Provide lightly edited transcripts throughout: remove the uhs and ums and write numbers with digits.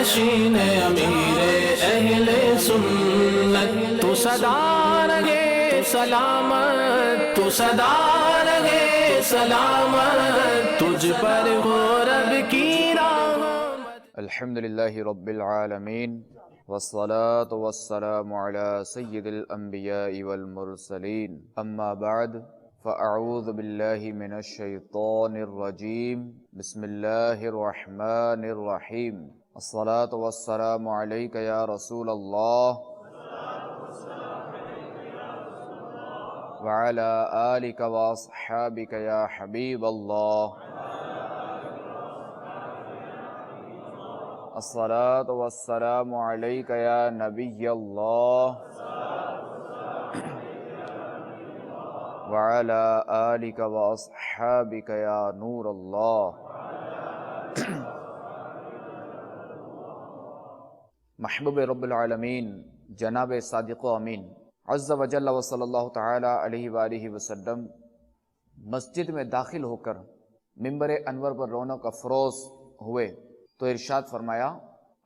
نشین امیر اہل سنت، تو صدا رہے سلامت، تو صدا رہے سلامت، تجھ پر ہو رب کی رحمت۔ الحمدللہ رب العالمین، والصلاة والسلام علی سید الانبیاء والمرسلین، اما بعد فاعوذ باللہ من الشیطان الرجیم، بسم اللہ الرحمن الرحیم۔ الصلاة والسلام علیک یا رسول اللہ وعلی آلک واصحابک یا حبیب اللہ۔ الصلاة والسلام علیک یا نبی اللہ وعلی آلک واصحابک یا نور اللہ۔ محبوب رب العالمین جناب صادق و امین عز و جل و صلی اللہ تعالی علیہ وآلہ وسلم مسجد میں داخل ہو کر ممبر انور پر رونق افروز ہوئے تو ارشاد فرمایا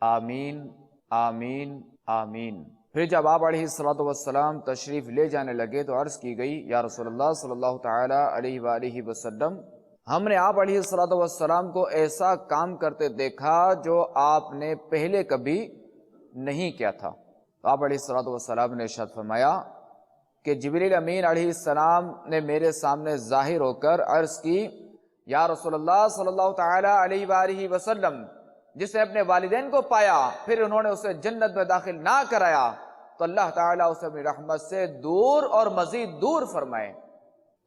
آمین آمین آمین۔ پھر جب آپ علیہ السلام تشریف لے جانے لگے تو عرض کی گئی یا رسول اللہ صلی اللہ تعالی علیہ وآلہ وسلم، ہم نے آپ علیہ السلام کو ایسا کام کرتے دیکھا جو آپ نے پہلے کبھی نہیں کیا تھا۔ تو آپ علیہ السلام نے ارشاد فرمایا کہ جبریل امین علیہ السلام نے میرے سامنے ظاہر ہو کر عرض کی یا رسول اللہ صلی اللہ تعالی علیہ وآلہ وسلم، جس نے اپنے والدین کو پایا پھر انہوں نے اسے جنت میں داخل نہ کرایا تو اللہ تعالیٰ اسے اپنی رحمت سے دور اور مزید دور فرمائے۔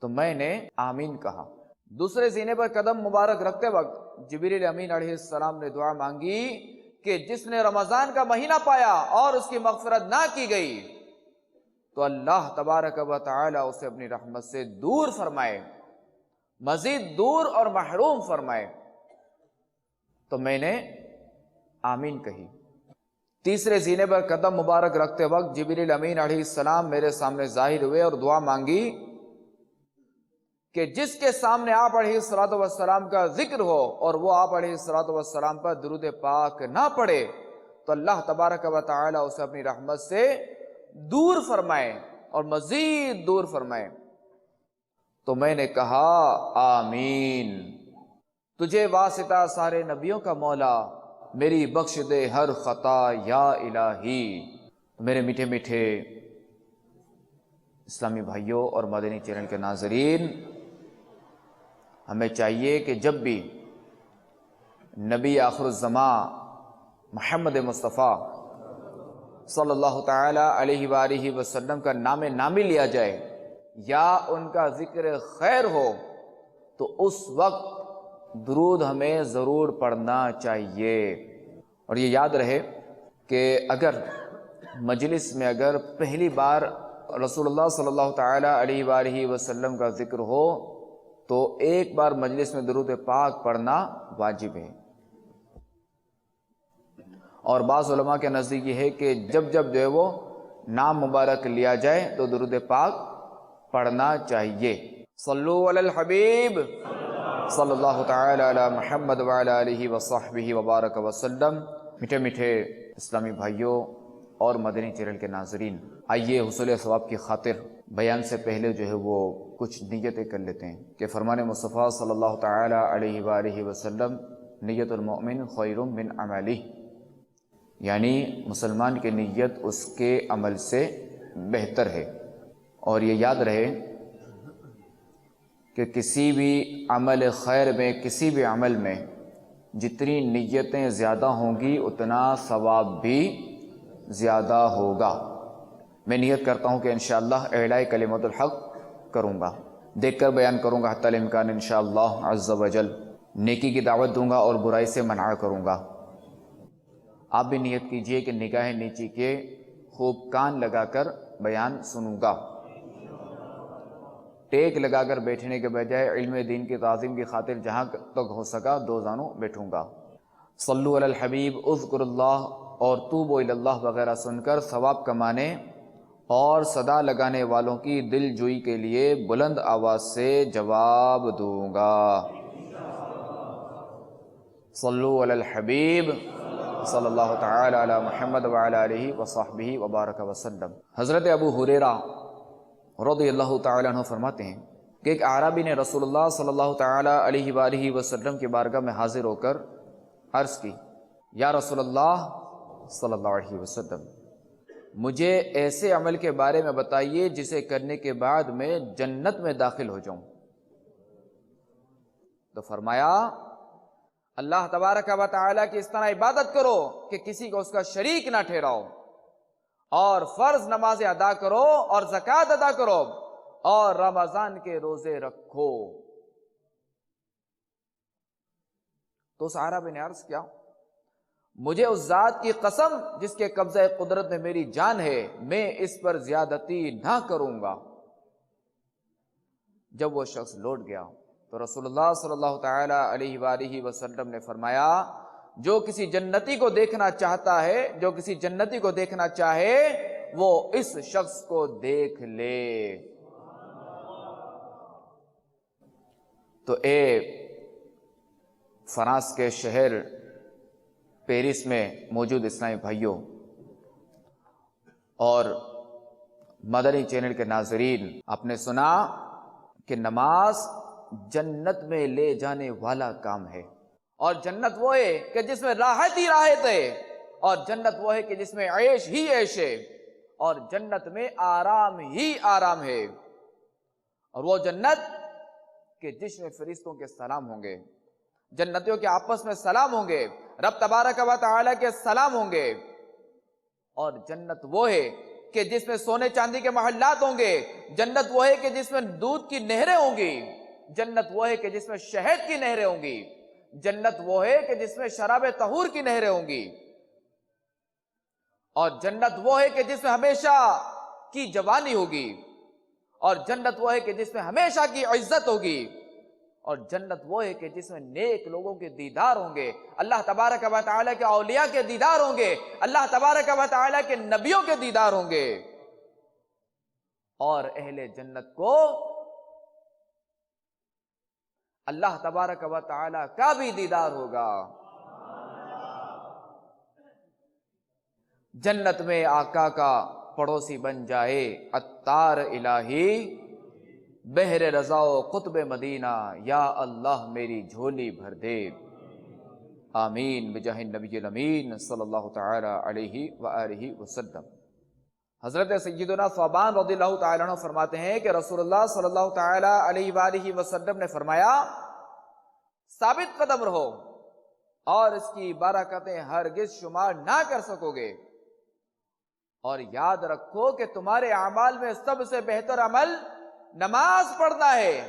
تو میں نے آمین کہا۔ دوسرے سینے پر قدم مبارک رکھتے وقت جبریل امین علیہ السلام نے دعا مانگی کہ جس نے رمضان کا مہینہ پایا اور اس کی مغفرت نہ کی گئی تو اللہ تبارک و تعالی اسے اپنی رحمت سے دور فرمائے، مزید دور اور محروم فرمائے۔ تو میں نے آمین کہی۔ تیسرے سینے پر قدم مبارک رکھتے وقت جبریل امین علیہ السلام میرے سامنے ظاہر ہوئے اور دعا مانگی کہ جس کے سامنے آپ علیہ السلام کا ذکر ہو اور وہ آپ علیہ السلام پر درود پاک نہ پڑھے تو اللہ تبارک و تعالی اسے اپنی رحمت سے دور فرمائے اور مزید دور فرمائے۔ تو میں نے کہا آمین۔ تجھے واسطہ سارے نبیوں کا مولا، میری بخش دے ہر خطا یا الہی۔ میرے میٹھے میٹھے اسلامی بھائیوں اور مدنی چینل کے ناظرین، ہمیں چاہیے کہ جب بھی نبی آخر الزمان محمد مصطفیٰ صلی اللہ تعالی علیہ وآلہ وسلم کا نام نامی لیا جائے یا ان کا ذکر خیر ہو تو اس وقت درود ہمیں ضرور پڑھنا چاہیے۔ اور یہ یاد رہے کہ اگر مجلس میں اگر پہلی بار رسول اللہ صلی اللہ تعالی علیہ وآلہ وسلم کا ذکر ہو تو ایک بار مجلس میں درود پاک پڑھنا واجب ہے۔ اور بعض علماء کے نزدیک یہ ہے کہ جب جو ہے وہ نام مبارک لیا جائے تو درود پاک پڑھنا چاہیے۔ صلو علی الحبیب صلی اللہ تعالی علی محمد وعلی آلہ وصحبہ وبارک وسلم۔ میٹھے میٹھے اسلامی بھائیوں اور مدنی چینل کے ناظرین، آئیے حصول ثواب کی خاطر بیان سے پہلے جو ہے وہ کچھ نیتیں کر لیتے ہیں کہ فرمان مصطفیٰ صلی اللہ تعالی علیہ وآلہ وسلم نیت المؤمن خیر من عملہ، یعنی مسلمان کی نیت اس کے عمل سے بہتر ہے۔ اور یہ یاد رہے کہ کسی بھی عمل خیر میں، کسی بھی عمل میں جتنی نیتیں زیادہ ہوں گی اتنا ثواب بھی زیادہ ہوگا۔ میں نیت کرتا ہوں کہ انشاءاللہ اعلاء کلمۃ الحق کروں گا، دیکھ کر بیان کروں گا حتی الامکان انشاءاللہ عز و جل، نیکی کی دعوت دوں گا اور برائی سے منع کروں گا۔ آپ بھی نیت کیجئے کہ نگاہ نیچی کے خوب کان لگا کر بیان سنوں گا، ٹیک لگا کر بیٹھنے کے بجائے علم دین کی تعظیم کی خاطر جہاں تک ہو سکا دو زانوں بیٹھوں گا۔ صلو علی الحبیب، اذکر اللہ اور توبوا الی اللہ وغیرہ سن کر ثواب کمانے اور صدا لگانے والوں کی دل جوئی کے لیے بلند آواز سے جواب دوں گا۔ صلو علی الحبیب صلی اللہ تعالی علی محمد وعلی آلہ وصحبہ وبارک وسلم۔ حضرت ابو ہریرہ رضی اللہ تعالی عنہ فرماتے ہیں کہ ایک اعرابی نے رسول اللہ صلی اللہ تعالی علیہ وآلہ وسلم کی بارگاہ میں حاضر ہو کر عرض کی، یا رسول اللہ صلی اللہ علیہ وسلم، مجھے ایسے عمل کے بارے میں بتائیے جسے کرنے کے بعد میں جنت میں داخل ہو جاؤں۔ تو فرمایا، اللہ تبارک و تعالیٰ کی اس طرح عبادت کرو کہ کسی کو اس کا شریک نہ ٹھہراؤ، اور فرض نمازیں ادا کرو اور زکوٰۃ ادا کرو اور رمضان کے روزے رکھو۔ تو اس عربی نے عرض کیا، مجھے اس ذات کی قسم جس کے قبضہ قدرت میں میری جان ہے، میں اس پر زیادتی نہ کروں گا۔ جب وہ شخص لوٹ گیا تو رسول اللہ صلی اللہ تعالی علیہ وآلہ وسلم نے فرمایا، جو کسی جنتی کو دیکھنا چاہتا ہے، جو کسی جنتی کو دیکھنا چاہے، وہ اس شخص کو دیکھ لے۔ تو اے فرانس کے شہر پیرس میں موجود اسلامی بھائیوں اور مدنی چینل کے ناظرین، آپ نے سنا کہ نماز جنت میں لے جانے والا کام ہے، اور جنت وہ ہے کہ جس میں راحت ہی راحت ہے، اور جنت وہ ہے کہ جس میں عیش ہی عیش ہے، اور جنت میں آرام ہی آرام ہے، اور وہ جنت کہ جس میں فرشتوں کے سلام ہوں گے، جنتیوں کے آپس میں سلام ہوں گے، رب تبارک و تعالی کے سلام ہوں گے، اور جنت وہ ہے کہ جس میں سونے چاندی کے محلات ہوں گے، جنت وہ ہے کہ جس میں دودھ کی نہریں ہوں گی، جنت وہ ہے کہ جس میں شہد کی نہریں ہوں گی، جنت وہ ہے کہ جس میں شراب طہور کی نہریں ہوں گی، اور جنت وہ ہے کہ جس میں ہمیشہ کی جوانی ہوگی، اور جنت وہ ہے کہ جس میں ہمیشہ کی عزت ہوگی، اور جنت وہ ہے کہ جس میں نیک لوگوں کے دیدار ہوں گے، اللہ تبارک و تعالیٰ کے اولیاء کے دیدار ہوں گے، اللہ تبارک و تعالیٰ کے نبیوں کے دیدار ہوں گے، اور اہل جنت کو اللہ تبارک و تعالیٰ کا بھی دیدار ہوگا۔ جنت میں آقا کا پڑوسی بن جائے عطار الہی، بحر رضا و قطب مدینہ، یا اللہ میری جھولی بھر دے، آمین بجاہ النبی الامین صلی اللہ تعالی علیہ وآلہ وسلم۔ حضرت سیدنا ثوبان رضی اللہ تعالیٰ عنہ فرماتے ہیں کہ رسول اللہ صلی اللہ تعالی علیہ وآلہ وسلم نے فرمایا، ثابت قدم رہو اور اس کی برکتیں ہرگز شمار نہ کر سکو گے، اور یاد رکھو کہ تمہارے اعمال میں سب سے بہتر عمل نماز پڑھنا ہے،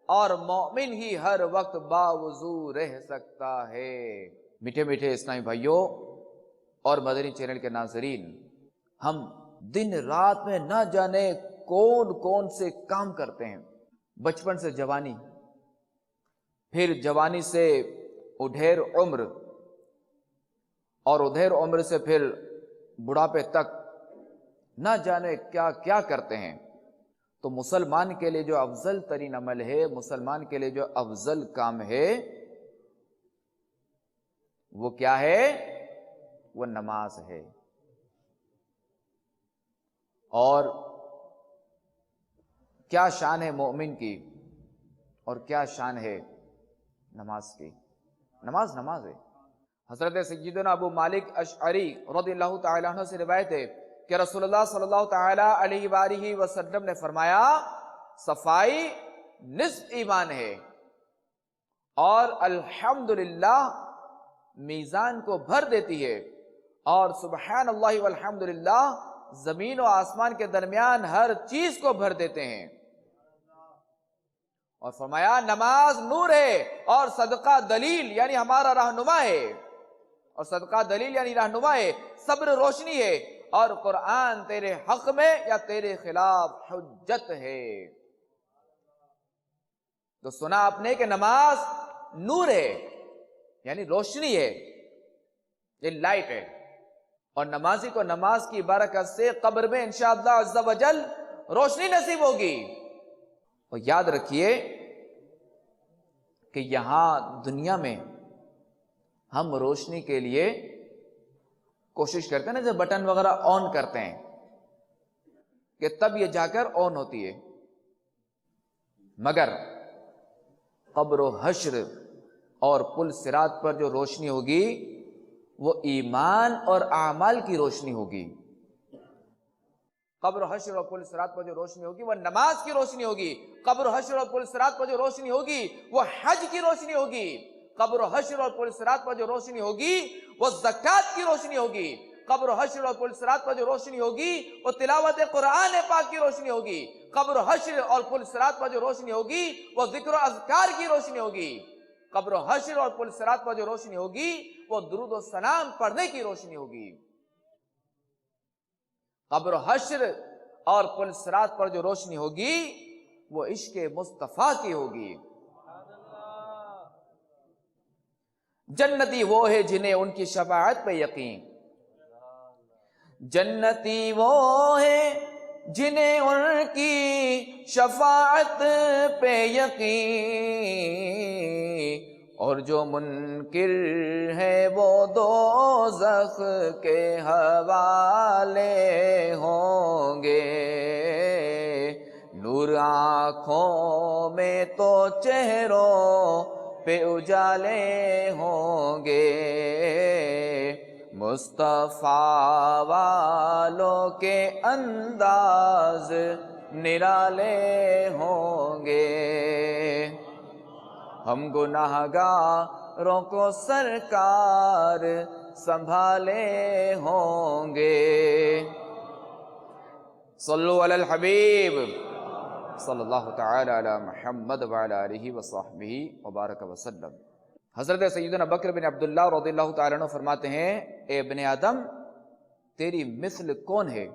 اور مومن ہی ہر وقت باوضو رہ سکتا ہے۔ میٹھے میٹھے اسلامی بھائیوں اور مدنی چینل کے ناظرین، ہم دن رات میں نہ جانے کون کون سے کام کرتے ہیں، بچپن سے جوانی، پھر جوانی سے ادھیر عمر، اور ادھیر عمر سے پھر بڑھاپے تک، نہ جانے کیا کیا کرتے ہیں۔ تو مسلمان کے لیے جو افضل ترین عمل ہے، مسلمان کے لیے جو افضل کام ہے، وہ کیا ہے؟ وہ نماز ہے۔ اور کیا شان ہے مومن کی، اور کیا شان ہے نماز کی؟ نماز ہے۔ حضرت سیدنا ابو مالک اشعری رضی اللہ تعالیٰ عنہ سے روایت ہے کہ رسول اللہ صلی اللہ تعالیٰ علیہ وآلہ وسلم نے فرمایا، صفائی نصف ایمان ہے، اور الحمدللہ میزان کو بھر دیتی ہے، اور سبحان اللہ والحمدللہ زمین و آسمان کے درمیان ہر چیز کو بھر دیتے ہیں۔ اور فرمایا، نماز نور ہے، اور صدقہ دلیل یعنی ہمارا رہنما ہے، اور صدقہ دلیل یعنی رہنما ہے، صبر روشنی ہے، اور قرآن تیرے حق میں یا تیرے خلاف حجت ہے۔ تو سنا آپ نے کہ نماز نور ہے، یعنی روشنی ہے، یہ لائٹ ہے، اور نمازی کو نماز کی برکت سے قبر میں انشاءاللہ عز و جل روشنی نصیب ہوگی۔ اور یاد رکھیے کہ یہاں دنیا میں ہم روشنی کے لیے کوشش کرتے ہیں نا جب بٹن وغیرہ آن کرتے ہیں کہ تب یہ جا کر آن ہوتی ہے، مگر قبر و حشر اور پل صراط پر جو روشنی ہوگی وہ ایمان اور اعمال کی روشنی ہوگی۔ قبر و حشر اور پل صراط پر جو روشنی ہوگی وہ نماز کی روشنی ہوگی، قبر و حشر اور پل صراط پر جو روشنی ہوگی وہ حج کی روشنی ہوگی، قبر و حشر اور پل صراط پر جو روشنی ہوگی وہ زکوٰۃ کی روشنی ہوگی، قبر و حشر اور پل صراط پر جو روشنی ہوگی وہ تلاوت قرآن پاک کی روشنی ہوگی، قبر و حشر اور پل صراط پر جو روشنی ہوگی وہ ذکر و اذکار کی روشنی ہوگی، قبر و حشر اور پل صراط پر جو روشنی ہوگی وہ درود و سلام پڑھنے کی روشنی ہوگی، قبر و حشر اور پل صراط پر جو روشنی ہوگی وہ عشق مصطفیٰ کی ہوگی۔ جنتی وہ ہے جنہیں ان کی شفاعت پہ یقین، جنتی وہ ہے جنہیں ان کی شفاعت پہ یقین، اور جو منکر ہے وہ دوزخ کے حوالے ہوں گے، نور آنکھوں میں تو چہروں پہ اجالے ہوں گے، مصطفیٰ والوں کے انداز نرالے ہوں گے، ہم گناہگاروں کو سرکار سنبھالے ہوں گے۔ صلو علی الحبیب صلی اللہ تعالی علی محمد وعلی آلہ وصحبہ وبارک وسلم۔ حضرت سیدنا بکر بن عبداللہ رضی اللہ تعالیٰ عنہ فرماتے ہیں، اے ابن آدم تیری مثل کون ہے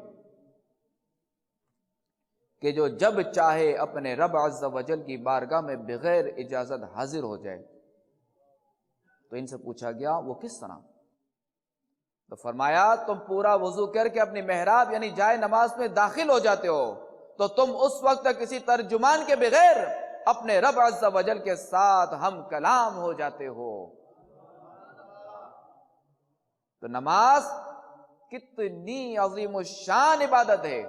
کہ جو جب چاہے اپنے رب عز و جل کی بارگاہ میں بغیر اجازت حاضر ہو جائے؟ تو ان سے پوچھا گیا وہ کس طرح؟ تو فرمایا تم پورا وضو کر کے اپنی محراب یعنی جائے نماز میں داخل ہو جاتے ہو تو تم اس وقت تک کسی ترجمان کے بغیر اپنے رب عز و جل کے ساتھ ہم کلام ہو جاتے ہو۔ تو نماز کتنی عظیم الشان عبادت ہے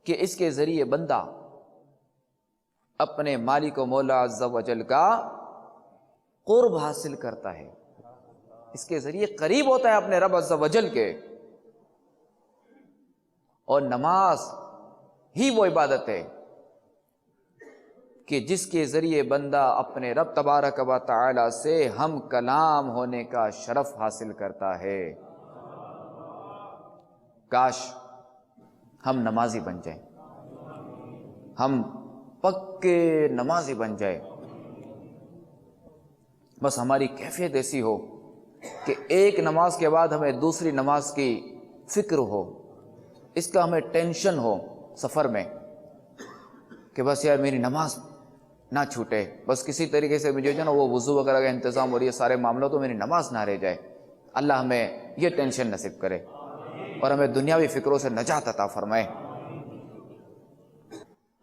کہ اس کے ذریعے بندہ اپنے مالک و مولا عز و جل کا قرب حاصل کرتا ہے، اس کے ذریعے قریب ہوتا ہے اپنے رب عز و جل کے۔ اور نماز ہی وہ عبادت ہے کہ جس کے ذریعے بندہ اپنے رب تبارک و تعالی سے ہم کلام ہونے کا شرف حاصل کرتا ہے۔ کاش ہم نمازی بن جائیں، ہم پکے نمازی بن جائیں، بس ہماری کیفیت ایسی ہو کہ ایک نماز کے بعد ہمیں دوسری نماز کی فکر ہو، اس کا ہمیں ٹینشن ہو سفر میں کہ بس یار میری نماز نہ چھوٹے، بس کسی طریقے سے مجھے جو نا وہ وضو وغیرہ کا انتظام اور یہ سارے معاملوں تو میری نماز نہ رہ جائے۔ اللہ ہمیں یہ ٹینشن نصیب کرے اور ہمیں دنیاوی فکروں سے نجات عطا فرمائے۔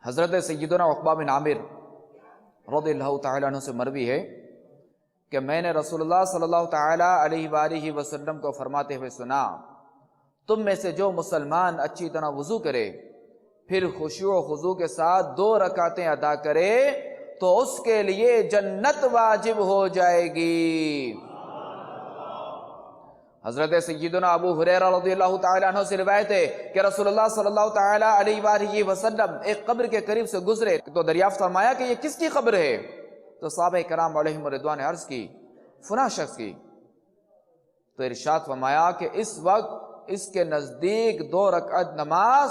حضرت سیدنا عقبہ بن عامر رضی اللہ تعالیٰ عنہ سے مروی ہے کہ میں نے رسول اللہ صلی اللہ تعالیٰ علیہ وآلہ وسلم کو فرماتے ہوئے سنا، تم میں سے جو مسلمان اچھی طرح وضو کرے پھر خشوع و خضوع کے ساتھ 2 رکعتیں ادا کرے تو اس کے لیے جنت واجب ہو جائے گی۔ حضرت سیدنا ابو ہریرہ رضی اللہ تعالیٰ عنہ سے روایت ہے کہ رسول اللہ صلی اللہ تعالیٰ علیہ وآلہ وسلم ایک قبر کے قریب سے گزرے تو دریافت فرمایا کہ یہ کس کی قبر ہے؟ تو صحابہ کرام علیہم رضوان عرض کی فلاں شخص کی۔ تو ارشاد فرمایا کہ اس وقت اس کے نزدیک 2 رکعت نماز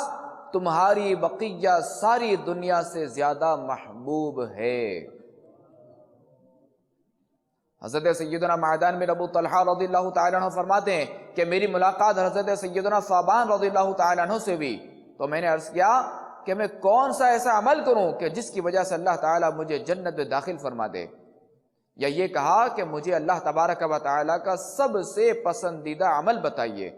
تمہاری بقیہ ساری دنیا سے زیادہ محبوب ہے۔ حضرت سیدنا معدان بن ابو طلحہ رضی اللہ تعالیٰ عنہ فرماتے ہیں کہ میری ملاقات حضرت سیدنا ثعبان رضی اللہ تعالیٰ عنہ سے ہوئی تو میں نے عرض کیا کہ میں کون سا ایسا عمل کروں کہ جس کی وجہ سے اللہ تعالیٰ مجھے جنت میں داخل فرما دے، یا یہ کہا کہ مجھے اللہ تبارک و تعالیٰ کا سب سے پسندیدہ عمل بتائیے۔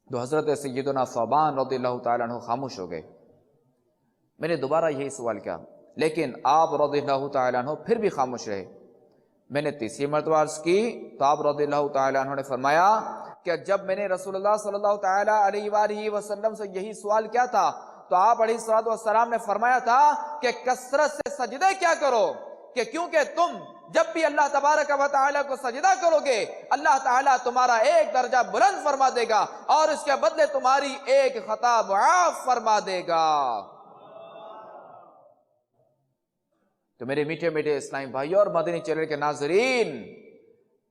تو حضرت سیدنا ثعبان رضی اللہ تعالیٰ عنہ خاموش ہو گئے۔ میں نے دوبارہ یہی سوال کیا لیکن آپ رضی اللہ تعالیٰ عنہ پھر بھی خاموش رہے۔ میں نے تیسری مرتبہ عرض کی تو آپ رضی اللہ تعالیٰ عنہ نے فرمایا کہ جب میں نے رسول اللہ صلی اللہ تعالی علیہ وآلہ وسلم سے یہی سوال کیا تھا تو آپ علیہ الصلوۃ والسلام نے فرمایا تھا کہ کثرت سے سجدے کیا کرو، کہ کیونکہ تم جب بھی اللہ تبارک و تعالی کو سجدہ کرو گے اللہ تعالیٰ تمہارا ایک درجہ بلند فرما دے گا اور اس کے بدلے تمہاری ایک خطا معاف فرما دے گا۔ تو میرے میٹھے میٹھے اسلامی بھائیوں اور مدنی چینل کے ناظرین،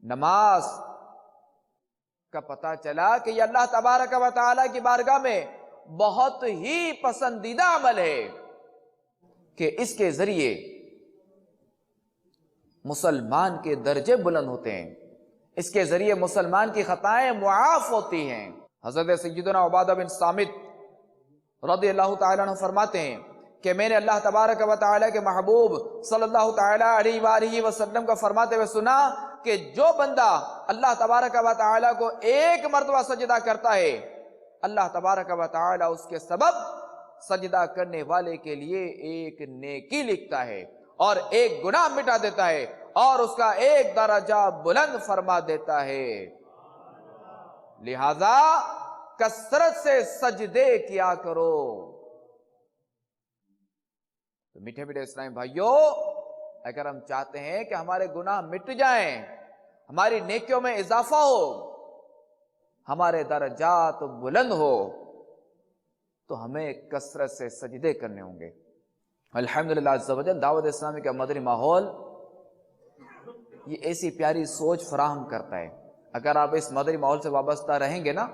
نماز کا پتہ چلا کہ یہ اللہ تبارک و تعالی کی بارگاہ میں بہت ہی پسندیدہ عمل ہے کہ اس کے ذریعے مسلمان کے درجے بلند ہوتے ہیں، اس کے ذریعے مسلمان کی خطائیں معاف ہوتی ہیں۔ حضرت سیدنا عبادہ بن صامت رضی اللہ تعالیٰ عنہ فرماتے ہیں کہ میں نے اللہ تبارک و تعالیٰ کے محبوب صلی اللہ تعالیٰ علیہ وآلہ وسلم کو فرماتے ہوئے سنا کہ جو بندہ اللہ تبارک و تعالیٰ کو ایک مرتبہ سجدہ کرتا ہے اللہ تبارک و تعالیٰ اس کے سبب سجدہ کرنے والے کے لیے ایک نیکی لکھتا ہے اور ایک گناہ مٹا دیتا ہے اور اس کا ایک درجہ بلند فرما دیتا ہے۔ لہذا کثرت سے سجدے کیا کرو۔ تو میٹھے میٹھے اسلامی بھائیوں، اگر ہم چاہتے ہیں کہ ہمارے گناہ مٹ جائیں، ہماری نیکیوں میں اضافہ ہو، ہمارے درجات بلند ہو، تو ہمیں کثرت سے سجدے کرنے ہوں گے۔ الحمدللہ عز و جل دعوت اسلامی کا مدنی ماحول یہ ایسی پیاری سوچ فراہم کرتا ہے۔ اگر آپ اس مدنی ماحول سے وابستہ رہیں گے نا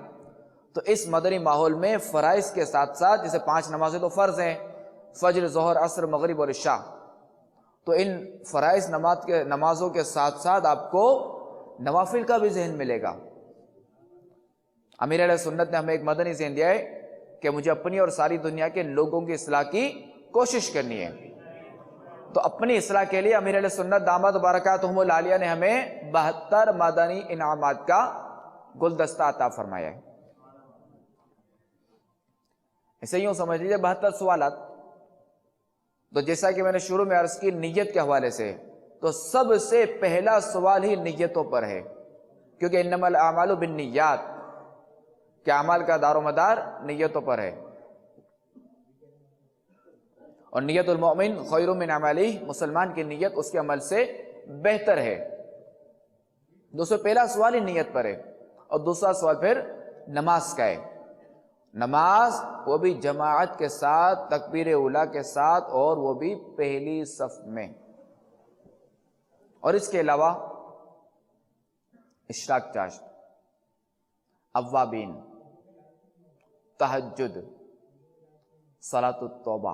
تو اس مدنی ماحول میں فرائض کے ساتھ ساتھ، جیسے 5 نمازیں تو فرض ہیں، فجر، ظہر، عصر، مغرب اور عشاء، تو ان فرائض نمازوں کے ساتھ ساتھ آپ کو نوافل کا بھی ذہن ملے گا۔ امیر علیہ سنت نے ہمیں ایک مدنی ذہن دیا ہے کہ مجھے اپنی اور ساری دنیا کے لوگوں کی اصلاح کی کوشش کرنی ہے۔ تو اپنی اصلاح کے لیے امیر علیہ سنت دامت برکاتہم العالیہ نے ہمیں 72 مدنی انعامات کا گلدستہ عطا فرمایا ہے۔ اسے یوں سمجھ لیجیے 72 سوالات۔ تو جیسا کہ میں نے شروع میں عرض کی نیت کے حوالے سے، تو سب سے پہلا سوال ہی نیتوں پر ہے، کیونکہ انما الاعمال بالنیات، کہ اعمال کا دار و مدار نیتوں پر ہے، اور نیت المؤمن خیر من عملہ، مسلمان کی نیت اس کے عمل سے بہتر ہے۔ دوستو پہلا سوال ہی نیت پر ہے، اور دوسرا سوال پھر نماز کا ہے۔ نماز وہ بھی جماعت کے ساتھ، تکبیر اولیٰ کے ساتھ، اور وہ بھی پہلی صف میں، اور اس کے علاوہ اشراق چاشت، اوابین، تہجد، صلاۃ التوبہ۔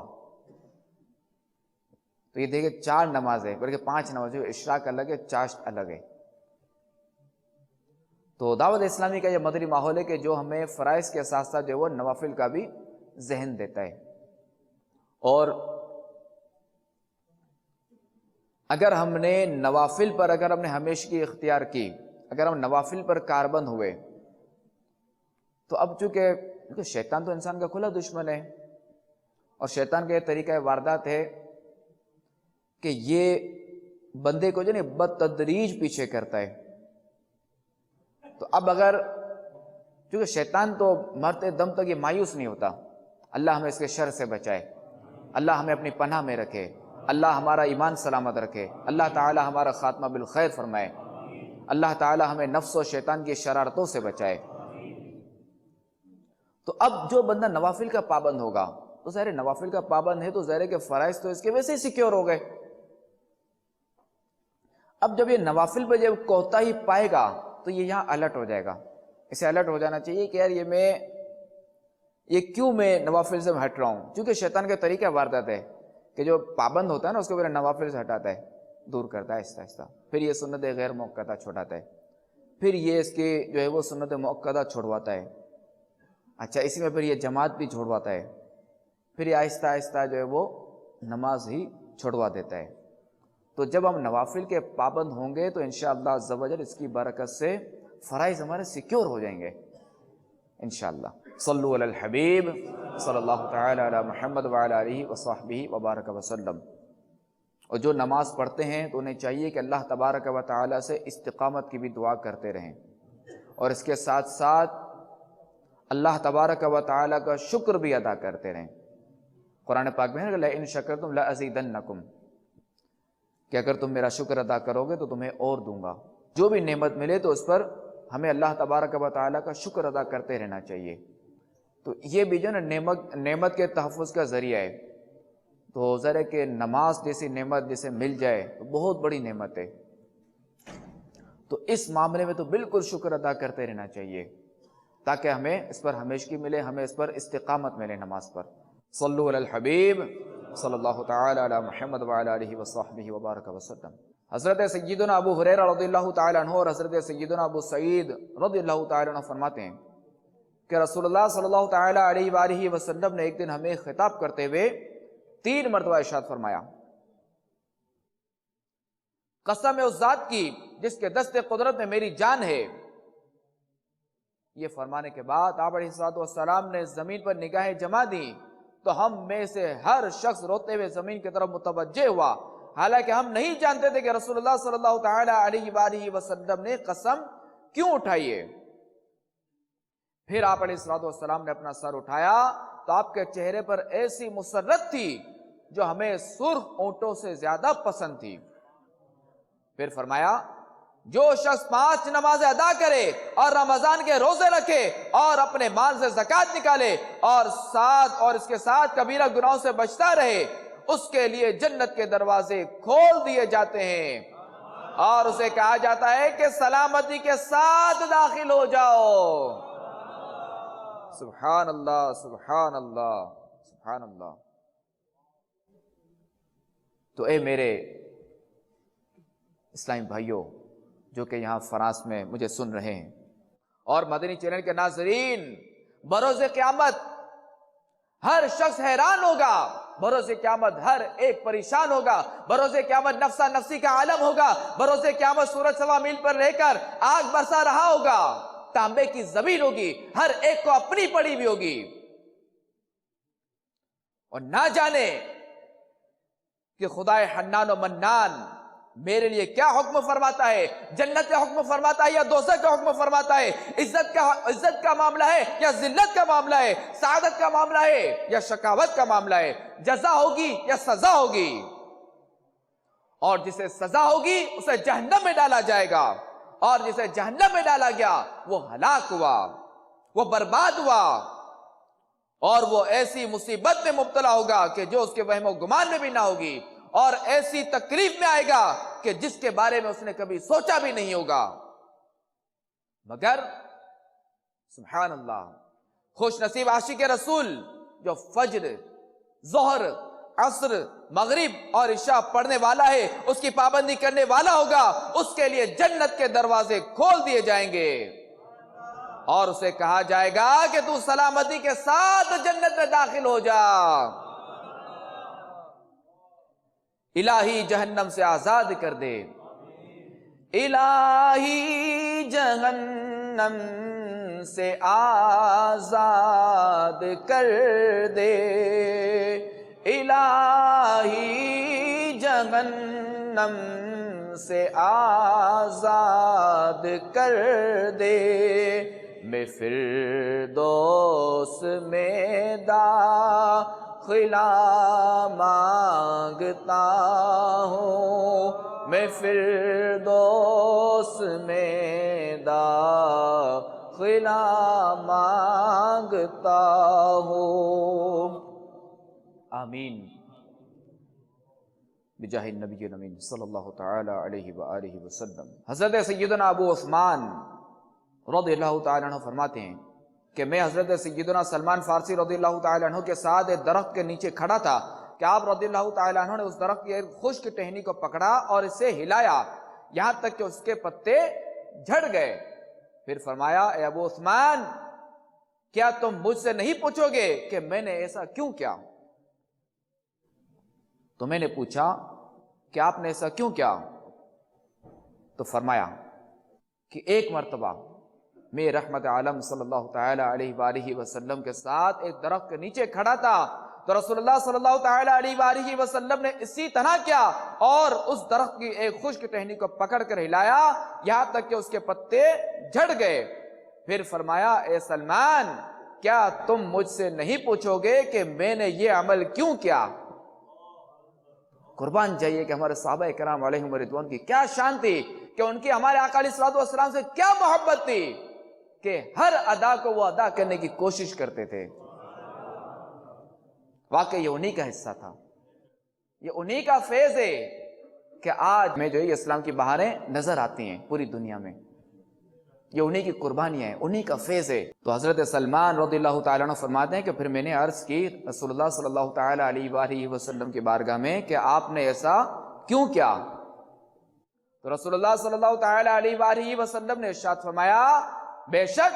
تو یہ دیکھیں 4 نمازیں، بلکہ 5 نمازیں، اشراق الگ ہے، چاشت الگ ہے۔ تو دعوت اسلامی کا یہ مدنی ماحول ہے کہ جو ہمیں فرائض کے ساتھ ساتھ جو وہ نوافل کا بھی ذہن دیتا ہے۔ اور اگر ہم نے نوافل پر ہم نے ہمیشگی اختیار کی، اگر ہم نوافل پر کاربند ہوئے، تو اب چونکہ شیطان تو انسان کا کھلا دشمن ہے، اور شیطان کا یہ طریقہ واردات ہے کہ یہ بندے کو جو ہے بتدریج پیچھے کرتا ہے۔ تو اب اگر چونکہ شیطان تو مرتے دم تک یہ مایوس نہیں ہوتا، اللہ ہمیں اس کے شر سے بچائے، اللہ ہمیں اپنی پناہ میں رکھے، اللہ ہمارا ایمان سلامت رکھے، اللہ تعالی ہمارا خاتمہ بالخیر فرمائے، اللہ تعالی ہمیں نفس و شیطان کی شرارتوں سے بچائے۔ تو اب جو بندہ نوافل کا پابند ہوگا، تو ظاہر نوافل کا پابند ہے تو ظاہر ہے کہ فرائض تو اس کے ویسے ہی سیکیور ہو گئے۔ اب جب یہ نوافل پہ جب کوتاہی پائے گا تو یہ یہاں الرٹ ہو جائے گا، اسے الرٹ ہو جانا چاہیے کہ یار یہ کیوں میں نوافل سے ہٹ رہا ہوں، کیونکہ شیطان کا طریقہ واردات ہے کہ جو پابند ہوتا ہے نا اس کو پہلے نوافل سے ہٹاتا ہے، دور کرتا ہے آہستہ آہستہ، پھر یہ سنت غیر موقعہ چھوڑاتا ہے، پھر یہ اس کی جو ہے وہ سنت موقعہ چھوڑواتا ہے، اچھا اسی میں پھر یہ جماعت بھی چھوڑواتا ہے، پھر یہ آہستہ آہستہ جو ہے وہ نماز ہی چھوڑوا دیتا ہے۔ تو جب ہم نوافل کے پابند ہوں گے تو انشاءاللہ عز و جل اس کی برکت سے فرائض ہمارے سیکیور ہو جائیں گے انشاءاللہ۔ صلو علی الحبیب صلی اللہ تعالی علی محمد وعلی آلہ وصحبہ وبارک وسلم۔ اور جو نماز پڑھتے ہیں تو انہیں چاہیے کہ اللہ تبارک و تعالی سے استقامت کی بھی دعا کرتے رہیں، اور اس کے ساتھ ساتھ اللہ تبارک و تعالیٰ کا شکر بھی ادا کرتے رہیں۔ قرآن پاک میں ہے لَئِن شَكَرْتُمْ لَأَزِيدَنَّكُمْ، کہ اگر تم میرا شکر ادا کرو گے تو تمہیں اور دوں گا۔ جو بھی نعمت ملے تو اس پر ہمیں اللہ تبارک و تعالیٰ کا شکر ادا کرتے رہنا چاہیے۔ تو یہ بھی جو نا نعمت کے تحفظ کا ذریعہ ہے۔ تو ذرا کہ نماز جیسی نعمت جسے مل جائے تو بہت بڑی نعمت ہے، تو اس معاملے میں تو بالکل شکر ادا کرتے رہنا چاہیے تاکہ ہمیں اس پر ہمیشگی ملے، ہمیں اس پر استقامت ملے نماز پر۔ صلو علی الحبیب صلی اللہ تعالی علی محمد وعلی آلہ وصحبہ وبارک وسلم۔ حضرت سیدنا ابو ہریرہ رضی اللہ تعالی عنہ اور حضرت سیدنا ابو سعید رضی اللہ تعالی عنہ فرماتے ہیں کہ رسول اللہ صلی اللہ تعالی علیہ وآلہ وسلم نے ایک دن ہمیں خطاب کرتے ہوئے 3 مرتبہ ارشاد فرمایا، قسم ہے اس ذات کی جس کے دست قدرت میں میری جان ہے۔ یہ فرمانے کے بعد آپ علیہ السلام نے زمین پر نگاہیں جما دی تو ہم میں سے ہر شخص روتے ہوئے زمین کی طرف متوجہ ہوا، حالانکہ ہم نہیں جانتے تھے کہ رسول اللہ صلی اللہ تعالی علیہ وآلہ وسلم نے قسم کیوں اٹھائی ہے۔ پھر آپ علیہ السلام نے اپنا سر اٹھایا تو آپ کے چہرے پر ایسی مسرت تھی جو ہمیں سرخ اونٹوں سے زیادہ پسند تھی۔ پھر فرمایا، جو شخص 5 نمازیں ادا کرے اور رمضان کے روزے رکھے اور اپنے مال سے زکوٰۃ نکالے اور اس کے ساتھ کبیرہ گناہوں سے بچتا رہے، اس کے لیے جنت کے دروازے کھول دیے جاتے ہیں اور اسے کہا جاتا ہے کہ سلامتی کے ساتھ داخل ہو جاؤ۔ سبحان اللہ، سبحان اللہ، سبحان اللہ۔ تو اے میرے اسلامی بھائیوں جو کہ یہاں فرانس میں مجھے سن رہے ہیں، اور مدنی چینل کے ناظرین، بروز قیامت ہر شخص حیران ہوگا، بروز قیامت ہر ایک پریشان ہوگا، بروز قیامت نفسا نفسی کا عالم ہوگا، بروز قیامت سورج 1.25 میل پر رہ کر آگ برسا رہا ہوگا، تانبے کی زمین ہوگی، ہر ایک کو اپنی پڑی بھی ہوگی، اور نہ جانے کہ خدائے حنان و منان میرے لیے کیا حکم فرماتا ہے، جنت کا حکم فرماتا ہے یا دوزخ کا حکم فرماتا ہے، عزت کا معاملہ ہے یا ذلت کا معاملہ ہے، سعادت کا معاملہ ہے یا شقاوت کا معاملہ ہے، جزا ہوگی یا سزا ہوگی، اور جسے سزا ہوگی اسے جہنم میں ڈالا جائے گا، اور جسے جہنم میں ڈالا گیا وہ ہلاک ہوا، وہ برباد ہوا، اور وہ ایسی مصیبت میں مبتلا ہوگا کہ جو اس کے وہم و گمان میں بھی نہ ہوگی، اور ایسی تکلیف میں آئے گا کہ جس کے بارے میں اس نے کبھی سوچا بھی نہیں ہوگا۔ مگر سبحان اللہ، خوش نصیب عاشق رسول جو فجر، ظہر، عصر، مغرب اور عشاء پڑھنے والا ہے، اس کی پابندی کرنے والا ہوگا، اس کے لیے جنت کے دروازے کھول دیے جائیں گے اور اسے کہا جائے گا کہ تو سلامتی کے ساتھ جنت میں داخل ہو جا۔ الہی جہنم سے آزاد کر دے، الہی جہنم سے آزاد کر دے، الہی جہنم سے آزاد کر دے، میں فردوس میں داخلہ مانگتا ہوں، میں فردوس میں داخلہ مانگتا ہوں۔ آمین بجاہ النبی الامین صلی اللہ تعالی علیہ وآلہ وسلم۔ حضرت سیدنا ابو عثمان رضی اللہ تعالی عنہ فرماتے ہیں کہ میں حضرت سیدنا سلمان فارسی رضی اللہ تعالی عنہ کے ساتھ ایک درخت کے نیچے کھڑا تھا کہ آپ رضی اللہ تعالی عنہ نے اس درخت کی ایک خشک ٹہنی کو پکڑا اور اسے ہلایا یہاں تک کہ اس کے پتے جھڑ گئے۔ پھر فرمایا، اے ابو عثمان، کیا تم مجھ سے نہیں پوچھو گے کہ میں نے ایسا کیوں کیا؟ تو میں نے پوچھا کہ آپ نے ایسا کیوں کیا؟ تو فرمایا کہ ایک مرتبہ میں رحمت عالم صلی اللہ تعالی علیہ وآلہ وسلم کے ساتھ ایک درخت کے نیچے کھڑا تھا تو رسول اللہ صلی اللہ تعالی علیہ وآلہ وسلم نے اسی طرح کیا اور اس درخت کی ایک خشک ٹہنی کو پکڑ کر ہلایا یہاں تک کہ اس کے پتے جھڑ گئے۔ پھر فرمایا اے سلمان کیا تم مجھ سے نہیں پوچھو گے کہ میں نے یہ عمل کیوں کیا؟ قربان جائیے کہ ہمارے صحابہ کرام علیہم رضوان کی کیا شان تھی، کہ ان کی ہمارے آقا علیہ الصلوۃ والسلام سے کیا محبت تھی کہ ہر ادا کو وہ ادا کرنے کی کوشش کرتے تھے۔ واقعی یہ انہی کا حصہ تھا، یہ انہی کا فیض ہے کہ آج میں جو یہ اسلام کی بہاریں نظر آتی ہیں پوری دنیا میں، یہ انہی کی قربانیاں ہیں، انہی کا فیض ہے۔ تو حضرت سلمان رضی اللہ تعالیٰ عنہ فرماتے ہیں کہ پھر میں نے عرض کی رسول اللہ صلی اللہ تعالیٰ علیہ وآلہ وسلم کی بارگاہ میں کہ آپ نے ایسا کیوں کیا؟ تو رسول اللہ صلی اللہ تعالیٰ علیہ وآلہ وسلم نے ارشاد فرمایا بے شک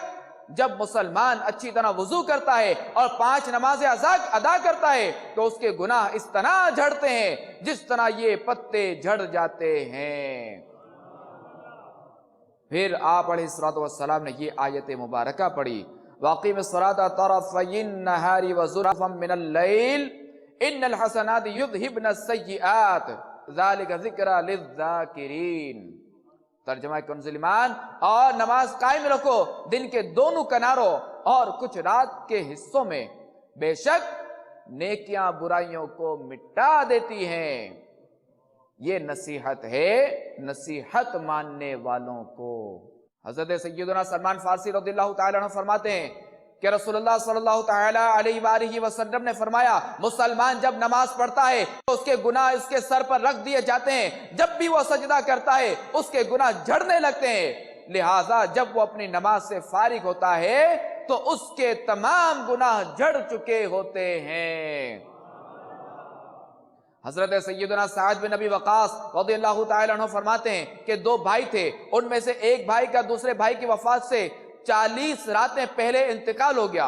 جب مسلمان اچھی طرح وضو کرتا ہے اور 5 نمازیں ادا کرتا ہے تو اس کے گناہ اس طرح جھڑتے ہیں جس طرح یہ پتے جھڑ جاتے ہیں۔ پھر آپ علیہ الصلوۃ والسلام نے یہ آیت مبارکہ پڑھی وَأَقِمِ الصَّلَاةَ طَرَفَيِ النَّهَارِ وَزُلَفًا مِّنَ اللَّيْلِ إِنَّ الْحَسَنَاتِ يُذْهِبْنَ السَّيِّئَاتِ ذَلِكَ ذِكْرَى لِلذَّاكِرِينَ۔ ترجمہ کنز ایمان، اور نماز قائم رکھو دن کے دونوں کناروں اور کچھ رات کے حصوں میں، بے شک نیکیاں برائیوں کو مٹا دیتی ہیں، یہ نصیحت ہے نصیحت ماننے والوں کو۔ حضرت سیدنا سلمان فارسی رضی اللہ تعالیٰ عنہ فرماتے ہیں کہ رسول اللہ صلی اللہ تعالیٰ علیہ وآلہ وسلم نے فرمایا مسلمان جب نماز پڑھتا ہے تو اس کے گناہ اس کے سر پر رکھ دیے جاتے ہیں، جب بھی وہ سجدہ کرتا ہے اس کے گناہ جھڑنے لگتے ہیں، لہٰذا جب وہ اپنی نماز سے فارغ ہوتا ہے تو اس کے تمام گناہ جھڑ چکے ہوتے ہیں۔ حضرت سیدنا سعد بن ابی وقاص رضی اللہ تعالیٰ عنہ فرماتے ہیں کہ 2 بھائی تھے، ان میں سے ایک بھائی کا دوسرے بھائی کی وفات سے 40 راتیں پہلے انتقال ہو گیا۔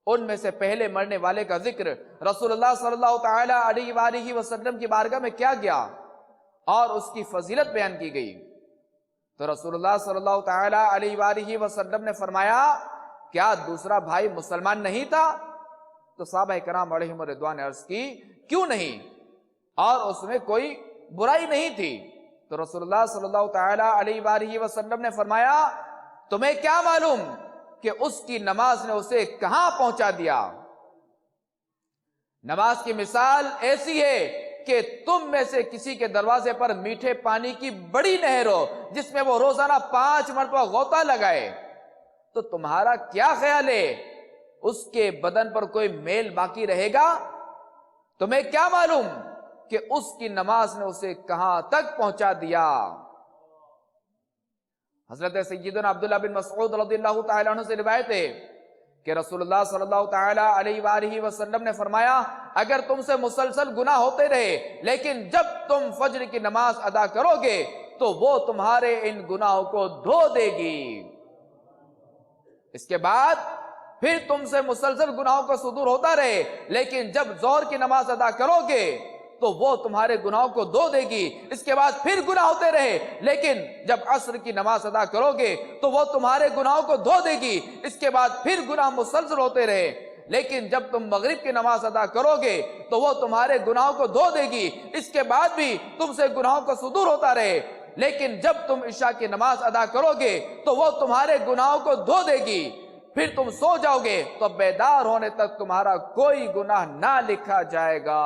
ان میں سے پہلے مرنے والے کا ذکر رسول اللہ صلی اللہ تعالیٰ علیہ وآلہ وسلم کی بارگاہ میں کیا گیا اور اس کی فضیلت بیان کی گئی۔ تو رسول اللہ صلی اللہ تعالیٰ علیہ وآلہ وسلم نے فرمایا کیا دوسرا بھائی مسلمان نہیں تھا؟ تو صحابہ کرام علیہم رضوان نے عرض کی کیوں نہیں، اور اس میں کوئی برائی نہیں تھی۔ تو رسول اللہ صلی اللہ تعالیٰ علیہ وآلہ وسلم نے فرمایا تمہیں کیا معلوم کہ اس کی نماز نے اسے کہاں پہنچا دیا؟ نماز کی مثال ایسی ہے کہ تم میں سے کسی کے دروازے پر میٹھے پانی کی بڑی نہر ہو جس میں وہ روزانہ 5 مرتبہ غوطہ لگائے، تو تمہارا کیا خیال ہے اس کے بدن پر کوئی میل باقی رہے گا؟ تمہیں کیا معلوم کہ اس کی نماز نے اسے کہاں تک پہنچا دیا؟ حضرت سیدنا عبداللہ بن مسعود رضی اللہ تعالیٰ عنہ سے روایت ہے کہ رسول اللہ صلی اللہ تعالیٰ علیہ وآلہ وسلم نے فرمایا اگر تم سے مسلسل گناہ ہوتے رہے لیکن جب تم فجر کی نماز ادا کرو گے تو وہ تمہارے ان گناہوں کو دھو دے گی، اس کے بعد پھر تم سے مسلسل گناہوں کا صدور ہوتا رہے لیکن جب ظہر کی نماز ادا کرو گے تو وہ تمہارے گناہوں کو دھو دے گی، اس کے بعد پھر گناہ ہوتے رہے لیکن جب عصر کی نماز ادا کرو گے تو وہ تمہارے گناہوں کو دھو دے گی، اس کے بعد پھر گناہ مسلسل ہوتے رہے لیکن جب تم مغرب کی نماز ادا کرو گے تو وہ تمہارے گناہوں کو دھو دے گی، اس کے بعد بھی تم سے گناہوں کا صدور ہوتا رہے لیکن جب تم عشاء کی نماز ادا کرو گے تو وہ تمہارے گناہوں کو دھو دے گی، پھر تم سو جاؤ گے تو بیدار ہونے تک تمہارا کوئی گناہ نہ لکھا جائے گا۔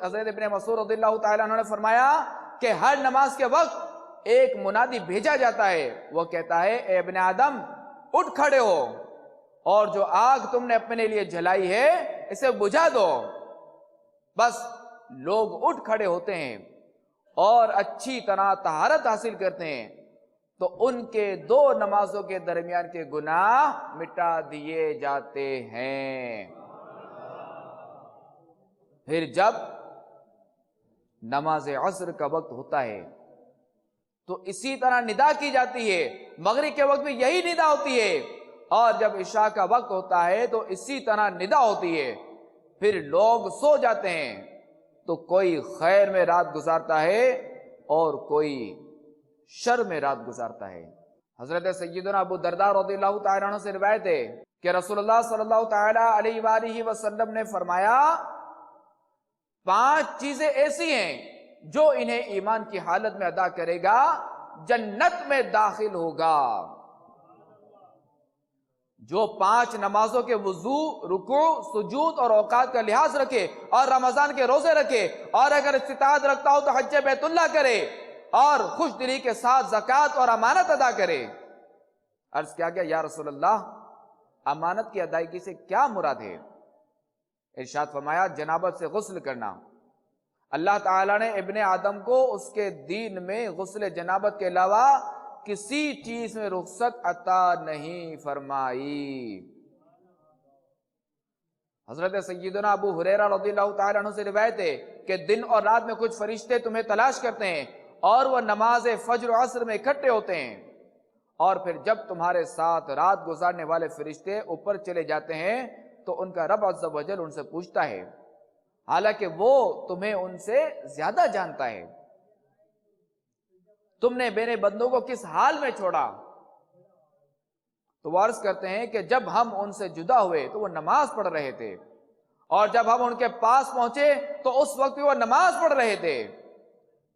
حضرت ابن مسعود رضی اللہ تعالیٰ عنہ نے فرمایا کہ ہر نماز کے وقت ایک منادی بھیجا جاتا ہے، وہ کہتا ہے اے ابن آدم اٹھ کھڑے ہو اور جو آگ تم نے اپنے لیے جلائی ہے اسے بجھا دو۔ بس لوگ اٹھ کھڑے ہوتے ہیں اور اچھی طرح طہارت حاصل کرتے ہیں تو ان کے 2 نمازوں کے درمیان کے گناہ مٹا دیے جاتے ہیں۔ پھر جب نماز عصر کا وقت ہوتا ہے تو اسی طرح ندا کی جاتی ہے، مغرب کے وقت بھی یہی ندا ہوتی ہے، اور جب عشاء کا وقت ہوتا ہے تو اسی طرح ندا ہوتی ہے، پھر لوگ سو جاتے ہیں تو کوئی خیر میں رات گزارتا ہے اور کوئی شر میں رات گزارتا ہے۔ حضرت سیدنا ابو درداء رضی اللہ تعالیٰ عنہ سے روایت ہے کہ رسول اللہ صلی اللہ تعالیٰ علیہ وآلہ وسلم نے فرمایا 5 چیزیں ایسی ہیں جو انہیں ایمان کی حالت میں ادا کرے گا جنت میں داخل ہوگا۔ جو 5 نمازوں کے وضو، رکوع، سجود اور اوقات کا لحاظ رکھے اور رمضان کے روزے رکھے اور اگر استطاعت رکھتا ہو تو حج بیت اللہ کرے اور خوش دلی کے ساتھ زکوٰۃ اور امانت ادا کرے۔ عرض کیا گیا یا رسول اللہ امانت کی ادائیگی سے کیا مراد ہے؟ ارشاد فرمایا جنابت سے غسل کرنا۔ اللہ تعالیٰ نے ابن آدم کو اس کے دین میں غسل جنابت کے علاوہ کسی چیز میں رخصت عطا نہیں فرمائی۔ حضرت سیدنا ابو ہریرہ رضی اللہ تعالیٰ عنہ سے روایت ہے کہ دن اور رات میں کچھ فرشتے تمہیں تلاش کرتے ہیں اور وہ نماز فجر و عصر میں اکٹھے ہوتے ہیں، اور پھر جب تمہارے ساتھ رات گزارنے والے فرشتے اوپر چلے جاتے ہیں تو ان کا رب عز و جل ان سے پوچھتا ہے، حالانکہ وہ تمہیں ان سے زیادہ جانتا ہے، تم نے میرے بندوں کو کس حال میں چھوڑا؟ تو وہ عرض کرتے ہیں کہ جب ہم ان سے جدا ہوئے تو وہ نماز پڑھ رہے تھے، اور جب ہم ان کے پاس پہنچے تو اس وقت بھی وہ نماز پڑھ رہے تھے۔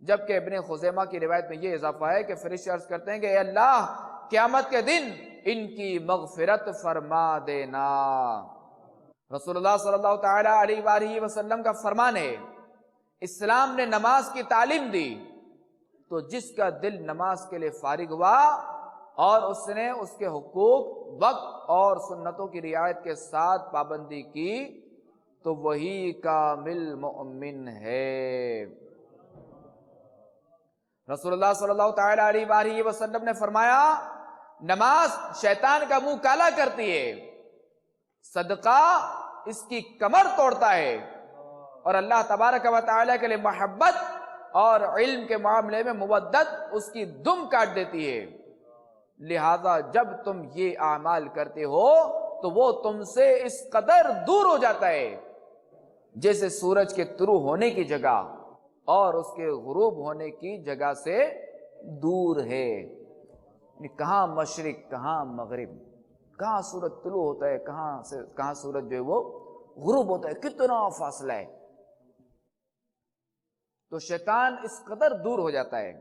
جبکہ ابن خزیمہ کی روایت میں یہ اضافہ ہے کہ فرشتے عرض کرتے ہیں کہ اے اللہ قیامت کے دن ان کی مغفرت فرما دینا۔ رسول اللہ صلی اللہ تعالی علیہ وآلہ وسلم کا فرمان ہے، اسلام نے نماز کی تعلیم دی تو جس کا دل نماز کے لیے فارغ ہوا اور اس نے اس کے حقوق، وقت اور سنتوں کی رعایت کے ساتھ پابندی کی تو وہی کامل مؤمن ہے۔ رسول اللہ صلی اللہ تعالی علیہ وآلہ وسلم نے فرمایا نماز شیطان کا منہ کالا کرتی ہے، صدقہ اس کی کمر توڑتا ہے، اور اللہ تبارک و تعالی کے لیے محبت اور علم کے معاملے میں مودت اس کی دم کاٹ دیتی ہے۔ لہذا جب تم یہ اعمال کرتے ہو تو وہ تم سے اس قدر دور ہو جاتا ہے جیسے سورج کے طلوع ہونے کی جگہ اور اس کے غروب ہونے کی جگہ سے دور ہے۔ کہاں مشرق کہاں مغرب، کہاں سورج طلوع ہوتا ہے کہاں سورج جو ہے وہ غروب ہوتا ہے، کتنا فاصلہ ہے۔ تو شیطان اس قدر دور ہو جاتا ہے۔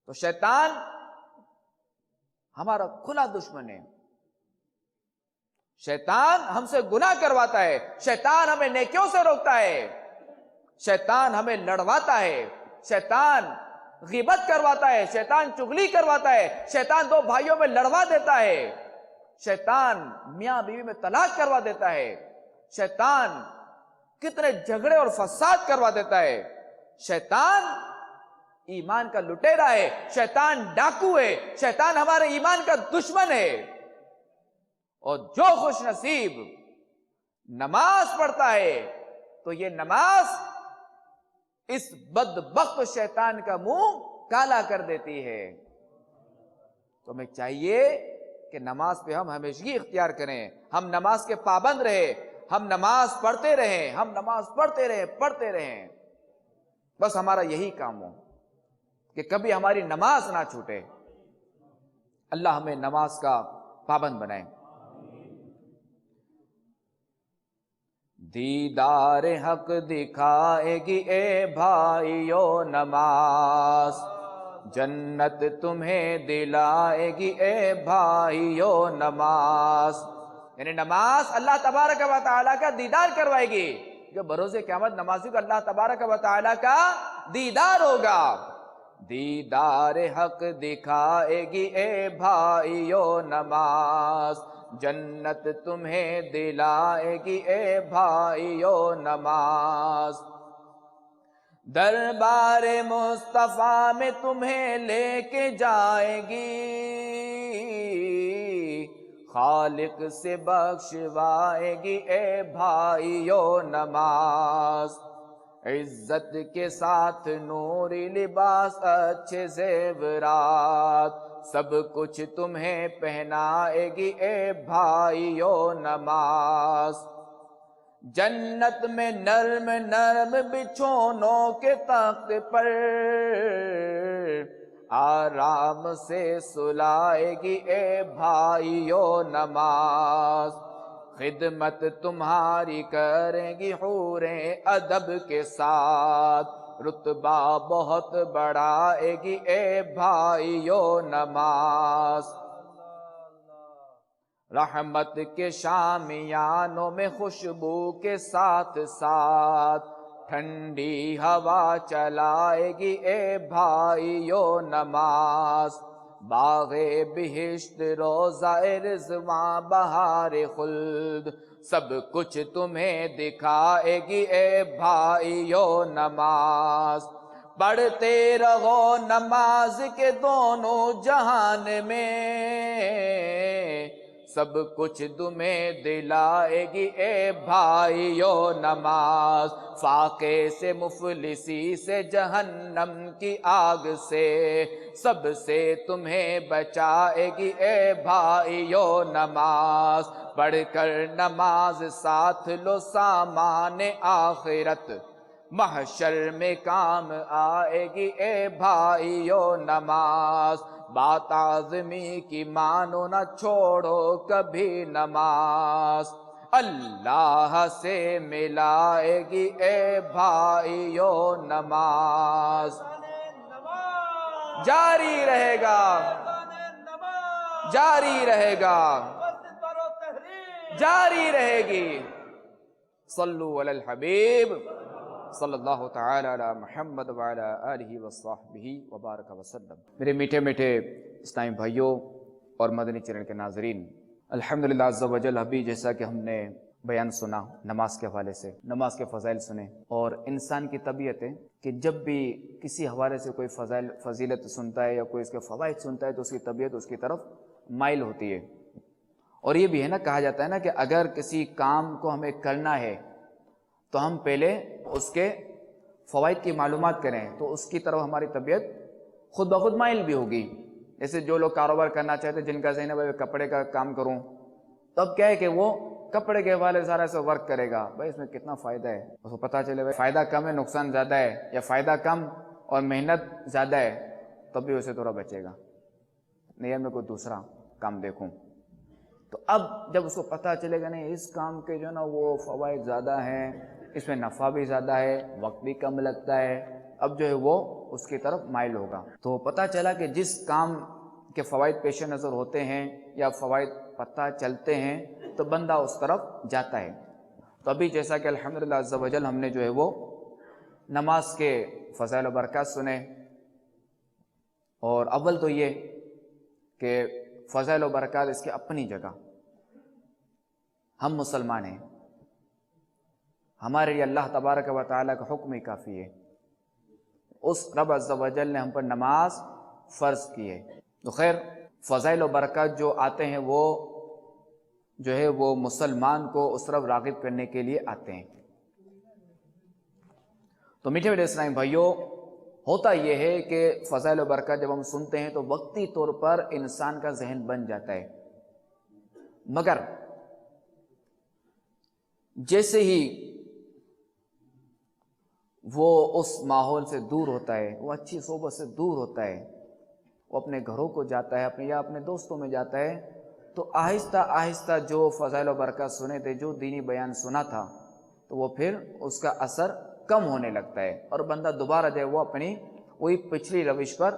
تو شیطان ہمارا کھلا دشمن ہے، شیطان ہم سے گناہ کرواتا ہے، شیطان ہمیں نیکیوں سے روکتا ہے، شیطان ہمیں لڑواتا ہے، شیطان غیبت کرواتا ہے، شیطان چغلی کرواتا ہے، شیطان دو بھائیوں میں لڑوا دیتا ہے، شیطان میاں بیوی میں طلاق کروا دیتا ہے، شیطان کتنے جھگڑے اور فساد کروا دیتا ہے، شیطان ایمان کا لٹیرا ہے، شیطان ڈاکو ہے، شیطان ہمارے ایمان کا دشمن ہے۔ اور جو خوش نصیب نماز پڑھتا ہے تو یہ نماز اس بدبخت شیطان کا منہ کالا کر دیتی ہے۔ تو ہمیں چاہیے کہ نماز پہ ہم ہمیشگی اختیار کریں، ہم نماز کے پابند رہیں، ہم نماز پڑھتے رہیں، ہم نماز پڑھتے رہیں، بس ہمارا یہی کام ہو کہ کبھی ہماری نماز نہ چھوٹے۔ اللہ ہمیں نماز کا پابند بنائے۔ دیدار حق دکھائے گی اے بھائیو نماز، جنت تمہیں دلائے گی اے بھائیو نماز۔ یعنی نماز اللہ تبارک و تعالیٰ کا دیدار کروائے گی، جو بروز قیامت نمازی کو اللہ تبارک و تعالیٰ کا دیدار ہوگا۔ دیدار حق دکھائے گی اے بھائیو نماز، جنت تمہیں دلائے گی اے بھائیو نماز۔ دربار مصطفیٰ میں تمہیں لے کے جائے گی، خالق سے بخشوائے گی اے بھائیو نماز۔ عزت کے ساتھ نوری لباس اچھے زیورات، سب کچھ تمہیں پہنائے گی اے بھائیو نماز۔ جنت میں نرم نرم بچھونوں کے تخت پر آرام سے سلائے گی اے بھائیو نماز۔ خدمت تمہاری کریں گی حوریں ادب کے ساتھ، رتبہ بہت بڑھائے گی اے بھائیو نماز۔ رحمت کے شامیانوں میں خوشبو کے ساتھ ساتھ ٹھنڈی ہوا چلائے گی اے بھائیو نماز، باغ بہشت روضہ رضواں بہار خلد سب کچھ تمہیں دکھائے گی اے بھائیو نماز، پڑھتے رہو نماز کے دونوں جہان میں، سب کچھ تمہیں دلائے گی اے بھائیو نماز، فاقے سے مفلسی سے جہنم کی آگ سے سب سے تمہیں بچائے گی اے بھائیو نماز، پڑھ کر نماز ساتھ لو سامان آخرت محشر میں کام آئے گی اے بھائیو نماز، بات آزمی کی مانو نہ چھوڑو کبھی نماز، اللہ سے ملائے گی اے بھائیو نماز، جاری رہے گا جاری رہے گا جاری رہے گی، صلو علی الحبیب صلی اللہ تعالی علی محمد وعلی آلہ وصحبہ وبارک وسلم۔ میرے میٹھے میٹھے اسلامی بھائیوں اور مدنی چینل کے ناظرین، الحمدللہ عز و جل، ابھی جیسا کہ ہم نے بیان سنا نماز کے حوالے سے، نماز کے فضائل سنے، اور انسان کی طبیعت ہے کہ جب بھی کسی حوالے سے کوئی فضیلت سنتا ہے یا کوئی اس کے فوائد سنتا ہے تو اس کی طبیعت اس کی طرف مائل ہوتی ہے۔ اور یہ بھی ہے نا، کہا جاتا ہے نا کہ اگر کسی کام کو ہمیں کرنا ہے تو ہم پہلے اس کے فوائد کی معلومات کریں تو اس کی طرف ہماری طبیعت خود بخود مائل بھی ہوگی۔ جیسے جو لوگ کاروبار کرنا چاہتے ہیں، جن کا ذہن ہے بھائی کپڑے کا کام کروں، تو اب کیا ہے کہ وہ کپڑے کے حوالے سے سارا سے ورک کرے گا، بھائی اس میں کتنا فائدہ ہے، اس کو پتہ چلے بھائی فائدہ کم ہے نقصان زیادہ ہے، یا فائدہ کم اور محنت زیادہ ہے، تب بھی اسے تھوڑا بچے گا، نہیں میں کوئی دوسرا کام دیکھوں۔ تو اب جب اس کو پتہ چلے گا نہیں اس کام کے جو ہے نا وہ فوائد زیادہ ہیں، اس میں نفع بھی زیادہ ہے، وقت بھی کم لگتا ہے، اب جو ہے وہ اس کی طرف مائل ہوگا۔ تو پتہ چلا کہ جس کام کے فوائد پیش نظر ہوتے ہیں یا فوائد پتہ چلتے ہیں تو بندہ اس طرف جاتا ہے۔ تو ابھی جیسا کہ الحمدللہ عز و جل ہم نے جو ہے وہ نماز کے فضائل و برکات سنے، اور اول تو یہ کہ فضائل و برکات اس کی اپنی جگہ، ہم مسلمان ہیں، ہمارے لیے اللہ تبارک و تعالیٰ کا حکم ہی کافی ہے، اس رب عز و جل نے ہم پر نماز فرض کی ہے۔ تو خیر فضائل و برکات جو آتے ہیں وہ جو ہے وہ مسلمان کو اس طرف راغب کرنے کے لیے آتے ہیں۔ تو میٹھے میٹھے اسلامی بھائیوں، ہوتا یہ ہے کہ فضائل و برکات جب ہم سنتے ہیں تو وقتی طور پر انسان کا ذہن بن جاتا ہے، مگر جیسے ہی وہ اس ماحول سے دور ہوتا ہے، وہ اچھی صحبت سے دور ہوتا ہے، وہ اپنے گھروں کو جاتا ہے یا اپنے دوستوں میں جاتا ہے، تو آہستہ آہستہ جو فضائل و برکات سنے تھے، جو دینی بیان سنا تھا، تو وہ پھر اس کا اثر کم ہونے لگتا ہے، اور بندہ دوبارہ جو ہے وہ اپنی وہی پچھلی روش پر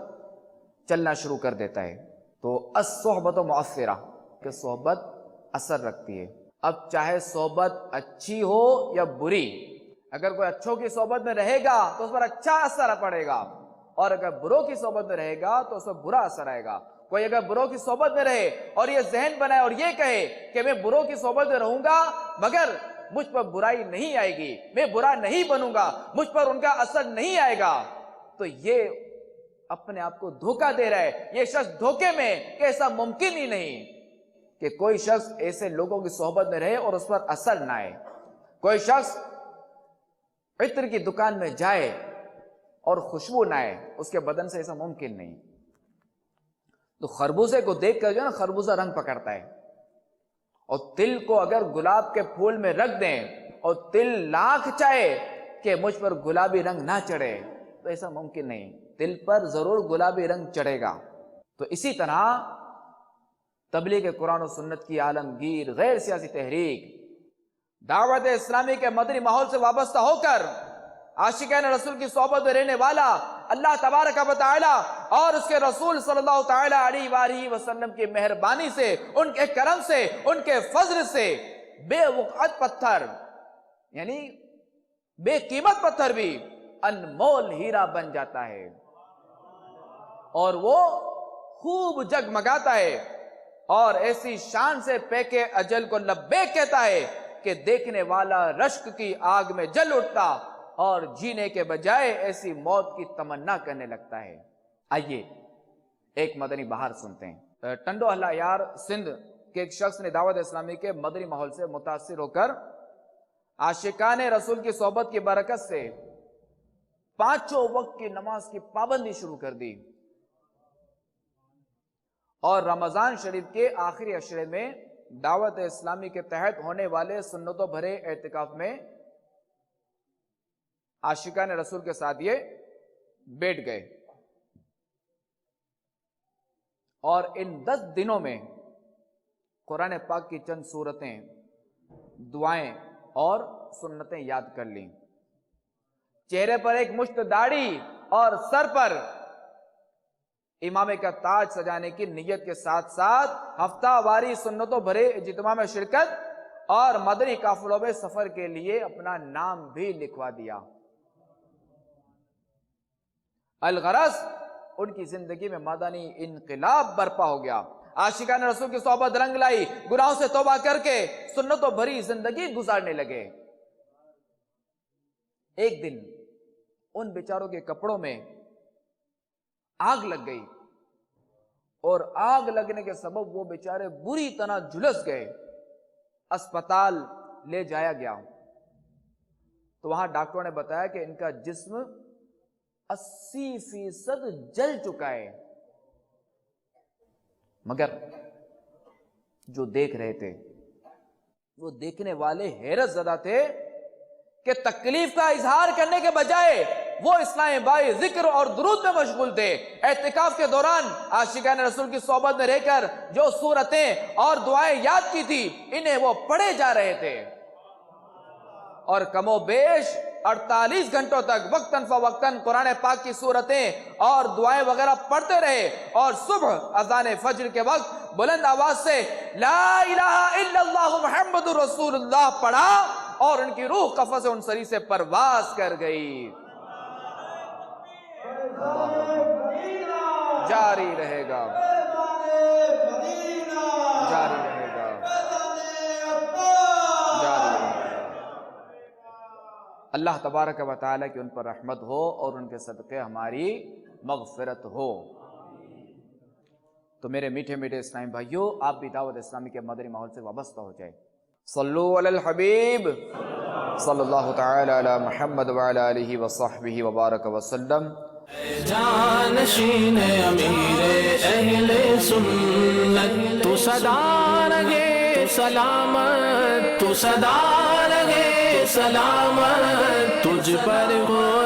چلنا شروع کر دیتا ہے۔ تو الصحبت مؤثرہ، کہ صحبت اثر رکھتی ہے۔ اب چاہے صحبت اچھی ہو یا بری، اگر کوئی اچھوں کی صحبت میں رہے گا تو اس پر اچھا اثر پڑے گا، اور اگر بروں کی صحبت میں رہے گا تو اس پر برا اثر آئے گا۔ کوئی اگر بروں کی صحبت میں رہے اور یہ ذہن بنائے اور یہ کہے کہ میں بروں کی صحبت میں رہوں گا مگر مجھ پر برائی نہیں آئے گی، میں برا نہیں بنوں گا، مجھ پر ان کا اثر نہیں آئے گا، تو یہ اپنے آپ کو دھوکہ دے رہا ہے، یہ شخص دھوکے میں، کہ ایسا ممکن ہی نہیں کہ کوئی شخص ایسے لوگوں کی صحبت میں رہے اور اس پر اثر نہ آئے۔ کوئی شخص عطر کی دکان میں جائے اور خوشبو نہ آئے، اس کے بدن سے ایسا ممکن نہیں۔ تو خربوزے کو دیکھ کر جو ہے نا خربوزہ رنگ پکڑتا ہے، اور تل کو اگر گلاب کے پھول میں رکھ دیں اور تل لاکھ چاہے کہ مجھ پر گلابی رنگ نہ چڑھے تو ایسا ممکن نہیں، تل پر ضرور گلابی رنگ چڑھے گا۔ تو اسی طرح تبلیغ قرآن و سنت کی عالمگیر غیر سیاسی تحریک، دعوت اسلامی کے مدنی ماحول سے وابستہ ہو کر عاشقان رسول کی صحبت میں رہنے والا اللہ تبارک و تعالی اور اس کے رسول صلی اللہ تعالی علیہ وآلہ وسلم کی مہربانی سے، ان کے کرم سے، ان کے فضل سے بے وقعت پتھر یعنی بے قیمت پتھر بھی انمول ہیرا بن جاتا ہے اور وہ خوب جگمگاتا ہے اور ایسی شان سے پیک اجل کو لبیک کہتا ہے کہ دیکھنے والا رشک کی آگ میں جل اٹھتا اور جینے کے بجائے ایسی موت کی تمنا کرنے لگتا ہے۔ آئیے ایک مدنی بہار سنتے ہیں۔ ٹنڈو اہل یار سندھ کے ایک شخص نے دعوت اسلامی کے مدنی ماحول سے متاثر ہو کر عاشقان رسول کی صحبت کی برکت سے 5 وقت کی نماز کی پابندی شروع کر دی اور رمضان شریف کے آخری عشرے میں دعوت اسلامی کے تحت ہونے والے سنتوں بھرے اعتکاف میں عاشقان رسول کے ساتھ یہ بیٹھ گئے اور ان 10 دنوں میں قرآن پاک کی چند سورتیں، دعائیں اور سنتیں یاد کر لیں۔ چہرے پر ایک مشت داڑھی اور سر پر امامے کا تاج سجانے کی نیت کے ساتھ ساتھ ہفتہ واری سنتوں بھرے اجتماع میں شرکت اور مدنی قافلوں میں سفر کے لیے اپنا نام بھی لکھوا دیا۔ الغرض ان کی زندگی میں مدنی انقلاب برپا ہو گیا۔ عاشقان رسول کی صحبت رنگ لائی، گناہوں سے توبہ کر کے سنتوں بھری زندگی گزارنے لگے۔ ایک دن ان بیچاروں کے کپڑوں میں آگ لگ گئی اور آگ لگنے کے سبب وہ بیچارے بری طرح جھلس گئے۔ اسپتال لے جایا گیا تو وہاں ڈاکٹروں نے بتایا کہ ان کا جسم 80% جل چکا ہے، مگر جو دیکھ رہے تھے وہ دیکھنے والے حیرت زدہ تھے کہ تکلیف کا اظہار کرنے کے بجائے وہ اسلام بھائی ذکر اور درود میں مشغول تھے۔ اعتکاف کے دوران عاشقان رسول کی صحبت میں رہ کر جو سورتیں اور دعائیں یاد کی تھی انہیں وہ پڑھے جا رہے تھے اور کم و بیش 48 گھنٹوں تک وقتاً فوقتاً قرآن پاک کی سورتیں اور دعائیں وغیرہ پڑھتے رہے اور صبح اذان فجر کے وقت بلند آواز سے لا الہ الا اللہ محمد رسول اللہ پڑھا اور ان کی روح قفس انصری سے پرواز کر گئی۔ جاری رہے گا، جاری رہے گا، جاری رہے گا۔ اللہ تبارک و تعالیٰ کی ان پر رحمت ہو اور ان کے صدقے ہماری مغفرت ہو۔ تو میرے میٹھے میٹھے اسلامی بھائیوں، آپ بھی دعوت اسلامی کے مدنی ماحول سے وابستہ ہو جائے۔ صلو علی الحبیب صلی اللہ تعالی علی محمد وعلی آلہ وصحبہ وبارک وسلم۔ جانشین امیر اہل سنت تو صدا رہے سلامت، تو صدا رہے سلامت، تجھ پر ہو